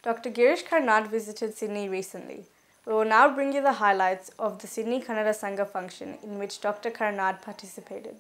Dr. Girish Karnad visited Sydney recently. We will now bring you the highlights of the Sydney Kannada Sangha function in which Dr. Karnad participated.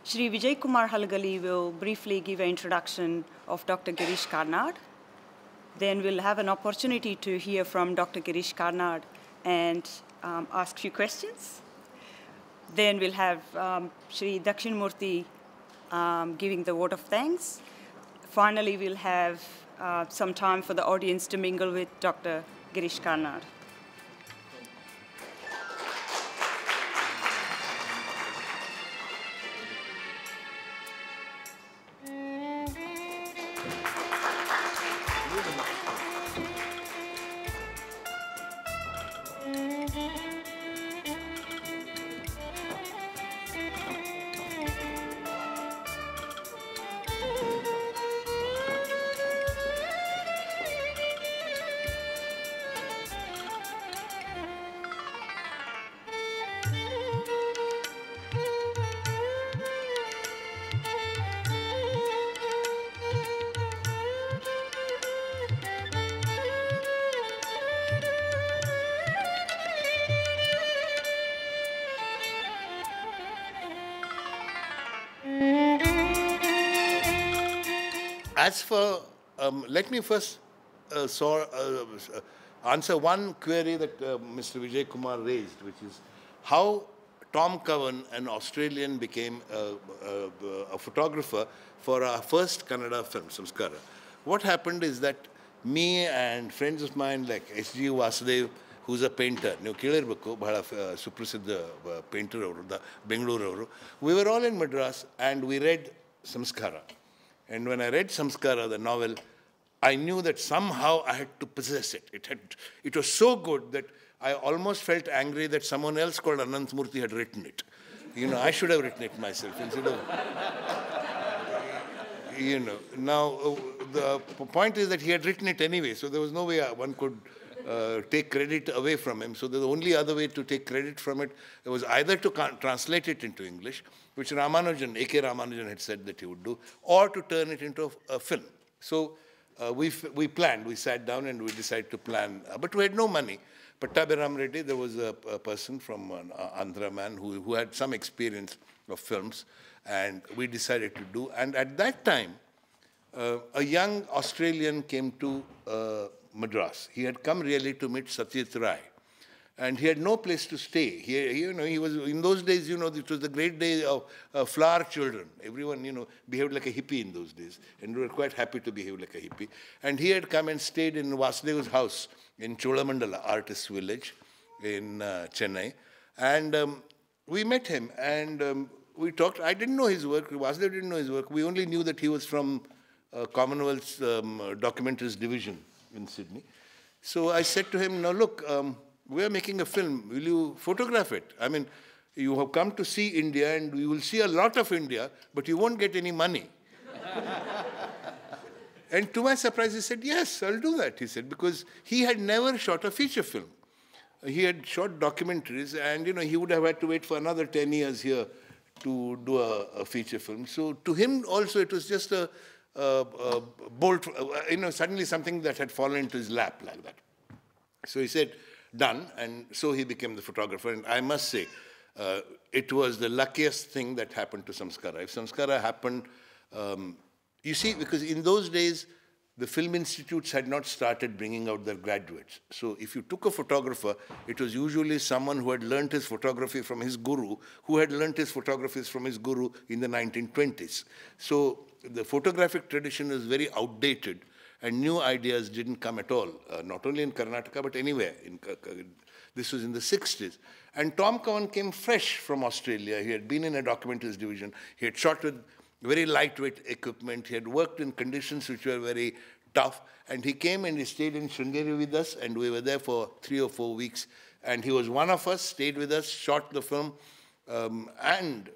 Shri Vijay Kumar Halagali will briefly give an introduction of Dr. Girish Karnad. Then we'll have an opportunity to hear from Dr. Girish Karnad and ask few questions. Then we'll have Shri Dakshinamurthy giving the vote of thanks. Finally, we'll have some time for the audience to mingle with Dr. Girish Karnad. As for, let me first answer one query that Mr. Vijay Kumar raised, which is how Tom Cowan, an Australian, became a photographer for our first Kannada film, Samskara. What happened is that me and friends of mine like S.G. Vasudev, who's a painter, ನೀವು ಕೇಳಿರಬೇಕು ಬಹಳ ಸುಪ್ರಸಿದ್ಧ painter ಅವರು ಬೆಂಗಳೂರವರು, we were all in Madras and we read Samskara. And when I read Samskara, the novel, I knew that somehow I had to possess it. It was so good that I almost felt angry that someone else called Anantmurthy had written it. You know, I should have written it myself instead of, you know. Now, the point is that he had written it anyway, so there was no way one could take credit away from him. So the only other way to take credit from it was either to translate it into English, which Ramanujan, A.K. Ramanujan had said that he would do, or to turn it into a film. So we planned, we sat down and we decided to plan, but we had no money. Pattabiram Reddy, there was a person from Andhra man who had some experience of films, and we decided to do. And at that time, a young Australian came to Madras. He had come really to meet Satyajit Ray. And he had no place to stay. He was, in those days, you know, it was the great day of flower children. Everyone, you know, behaved like a hippie in those days. And we were quite happy to behave like a hippie. And he had come and stayed in Vasudev's house in Cholamandala Artists Village in Chennai. And we met him and we talked. I didn't know his work. Vasudev didn't know his work. We only knew that he was from Commonwealth's Documentaries Division in Sydney. So I said to him, now look, we are making a film. Will you photograph it? I mean, you have come to see India and you will see a lot of India, but you won't get any money. And to my surprise, he said, yes, I'll do that, he said, because he had never shot a feature film. He had shot documentaries and, you know, he would have had to wait for another 10 years here to do a feature film. So to him also, it was just a bolt, you know, suddenly something that had fallen into his lap like that. So he said, done, and so he became the photographer. And I must say, it was the luckiest thing that happened to Samskara. If Samskara happened, you see, because in those days, the film institutes had not started bringing out their graduates. So if you took a photographer, it was usually someone who had learnt his photography from his guru, who had learnt his photographies from his guru in the 1920s. So the photographic tradition is very outdated, and new ideas didn't come at all, not only in Karnataka, but anywhere. This was in the 60s. And Tom Cowan came fresh from Australia. He had been in a documentaries division. He had shot with very lightweight equipment. He had worked in conditions which were very tough. And he came and he stayed in Sringeri with us, and we were there for 3 or 4 weeks. And he was one of us, stayed with us, shot the film, and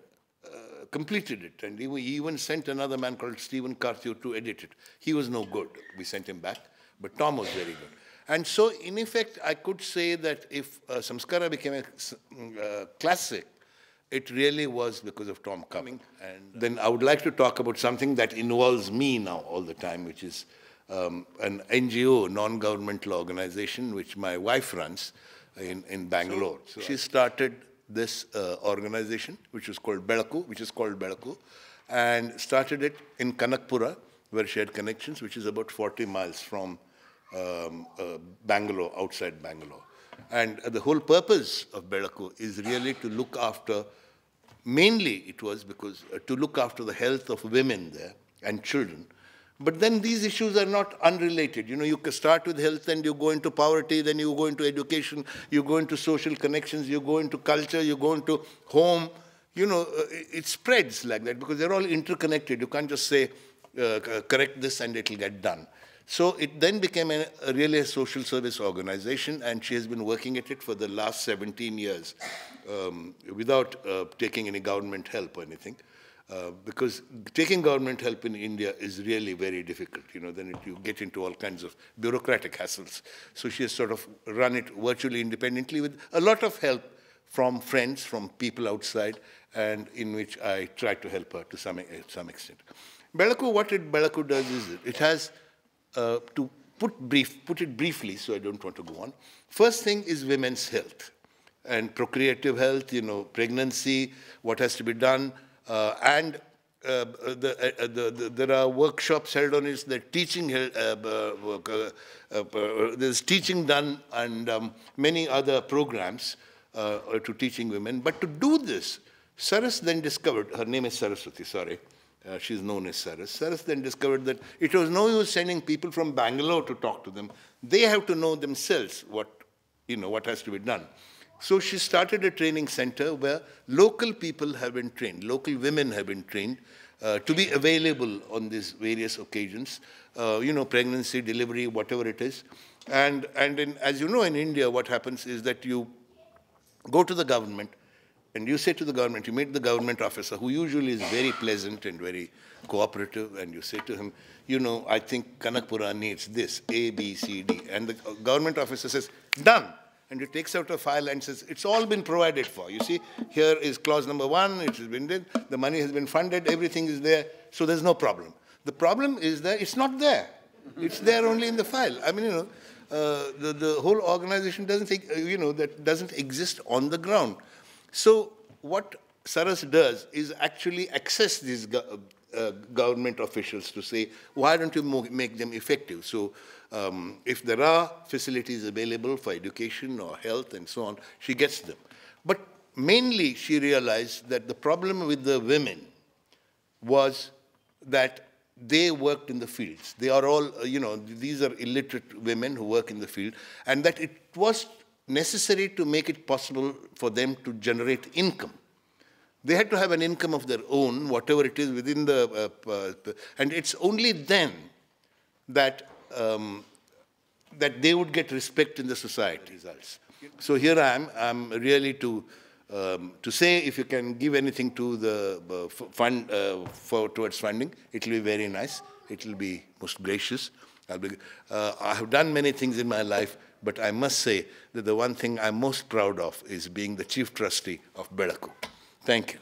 completed it. And he even sent another man called Stephen Carthew to edit it. He was no good. We sent him back. But Tom was very good. And so, in effect, I could say that if Samskara became a classic, it really was because of Tom coming. And then I would like to talk about something that involves me now all the time, which is an NGO, non-governmental organization, which my wife runs in Bangalore. So she started this organization, which is called Belaku, and started it in Kanakpura, where she had connections, which is about 40 miles from Bangalore, outside Bangalore. And the whole purpose of Belaku is really to look after, mainly it was because to look after the health of women there and children. But then these issues are not unrelated. You know, you can start with health and you go into poverty, then you go into education, you go into social connections, you go into culture, you go into home. You know, it spreads like that because they're all interconnected. You can't just say, correct this and it'll get done. So it then became really a social service organization, and she has been working at it for the last 17 years without taking any government help or anything. Because taking government help in India is really very difficult. You know, then you get into all kinds of bureaucratic hassles. So she has sort of run it virtually independently with a lot of help from friends, from people outside, and in which I try to help her to some extent. Belaku, what Belaku does is it has, to put it briefly, so I don't want to go on. First thing is women's health and procreative health, you know, pregnancy, what has to be done. And there are workshops held on it, there's teaching done, and many other programs to teaching women. But to do this, Saras then discovered, her name is Saraswati, sorry, she's known as Saras. Saras then discovered that it was no use sending people from Bangalore to talk to them. They have to know themselves what has to be done. So she started a training center where local people have been trained, local women have been trained to be available on these various occasions, you know, pregnancy, delivery, whatever it is. And as you know, in India, what happens is that you go to the government and you say to the government, you meet the government officer, who usually is very pleasant and very cooperative, and you say to him, you know, I think Kanakpura needs this, A, B, C, D. And the government officer says, done. And he takes out a file and says, it's all been provided for. You see, here is clause number 1, it has been done, the money has been funded, everything is there, so there's no problem. The problem is that it's not there. It's there only in the file. I mean, you know, the whole organization doesn't, you know, that doesn't exist on the ground. So what Saras does is actually access these government officials to say, why don't you make them effective? So if there are facilities available for education or health and so on, she gets them. But mainly she realized that the problem with the women was that they worked in the fields. They are all, you know, these are illiterate women who work in the field, and that it was necessary to make it possible for them to generate income. They had to have an income of their own, whatever it is within the, and it's only then that that they would get respect in the society. So here I am. I'm really to say if you can give anything to the fund towards funding, it will be very nice. It will be most gracious. I have done many things in my life, but I must say that the one thing I'm most proud of is being the chief trustee of Belaku. Thank you.